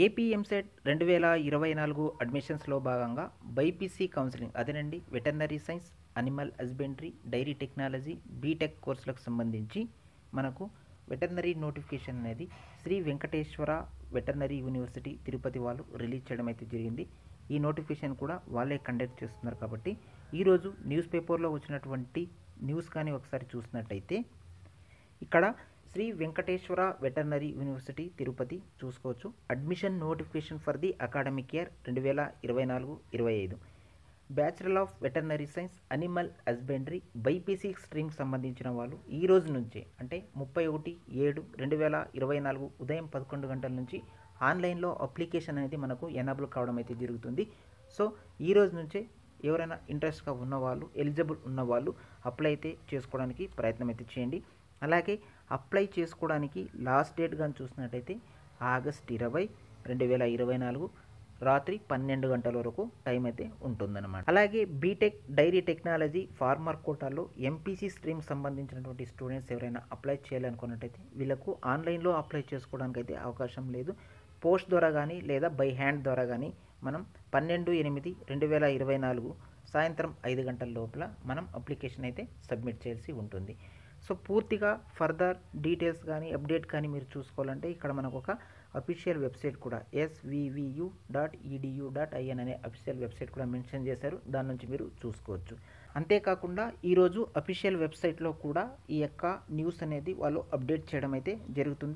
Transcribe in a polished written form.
AP EAMCET 2024 అడ్మిషన్స్లో భాగంగా BiPC counselling అదేనండి veterinary science, animal husbandry, dairy technology, BTech కోర్సులకు సంబంధించి మనకు వెటర్నరీ నోటిఫికేషన్ అనేది శ్రీ వెంకటేశ్వర వెటర్నరీ యూనివర్సిటీ తిరుపతి వాళ్ళు రిలీజ్ చేయడం అయితే జరిగింది. ఈ నోటిఫికేషన్ కూడా వాళ్ళే కండక్ట్ చేస్తున్నారు కాబట్టి ఈరోజు న్యూస్ పేపర్లో వచ్చినటువంటి న్యూస్ కానీ ఒకసారి చూసినట్టయితే ఇక్కడ శ్రీ వెంకటేశ్వర వెటర్నరీ యూనివర్సిటీ తిరుపతి చూసుకోవచ్చు. Admission notification for the academic year 2024-25 bachelor of veterinary science, animal husbandry, BiPC stream సంబంధించిన వాళ్ళు ఈ రోజు నుంచే అంటే 31/7/2024 ఉదయం 11 గంటల నుంచి ఆన్లైన్లో అప్లికేషన్ అనేది మనకు ఎనాబుల్ కావడం అయితే జరుగుతుంది. సో ఈ రోజు నుంచే ఎవరైనా ఇంట్రెస్ట్గా ఉన్నవాళ్ళు, ఎలిజిబుల్ ఉన్నవాళ్ళు అప్లై అయితే చేసుకోవడానికి ప్రయత్నం అయితే చేయండి. అలాగే అప్లై చేసుకోవడానికి లాస్ట్ డేట్ కానీ చూసినట్టయితే ఆగస్ట్ 20, 2024 రాత్రి 12 గంటల వరకు టైం అయితే ఉంటుందన్నమాట. అలాగే బీటెక్, డైరీ టెక్నాలజీ, ఫార్మర్ కోటాలో ఎంపీసీ స్ట్రీమ్ సంబంధించినటువంటి స్టూడెంట్స్ ఎవరైనా అప్లై చేయాలనుకున్నట్టయితే వీళ్ళకు ఆన్లైన్లో అప్లై చేసుకోవడానికి అయితే అవకాశం లేదు. పోస్ట్ ద్వారా కానీ లేదా బై హ్యాండ్ ద్వారా కానీ మనం 12/8/2024 సాయంత్రం 5 గంటల లోపల మనం అప్లికేషన్ అయితే సబ్మిట్ చేయాల్సి ఉంటుంది. సో పూర్తిగా ఫర్దర్ డీటెయిల్స్ కానీ అప్డేట్ కానీ మీరు చూసుకోవాలంటే ఇక్కడ మనకు ఒక అఫీషియల్ వెబ్సైట్ కూడా svvu.edu.in అనే అఫీషియల్ వెబ్సైట్ కూడా మెన్షన్ చేశారు. దాని నుంచి మీరు చూసుకోవచ్చు. అంతేకాకుండా ఈరోజు అఫీషియల్ వెబ్సైట్లో కూడా ఈ యొక్క న్యూస్ అనేది వాళ్ళు అప్డేట్ చేయడం అయితే జరుగుతుంది.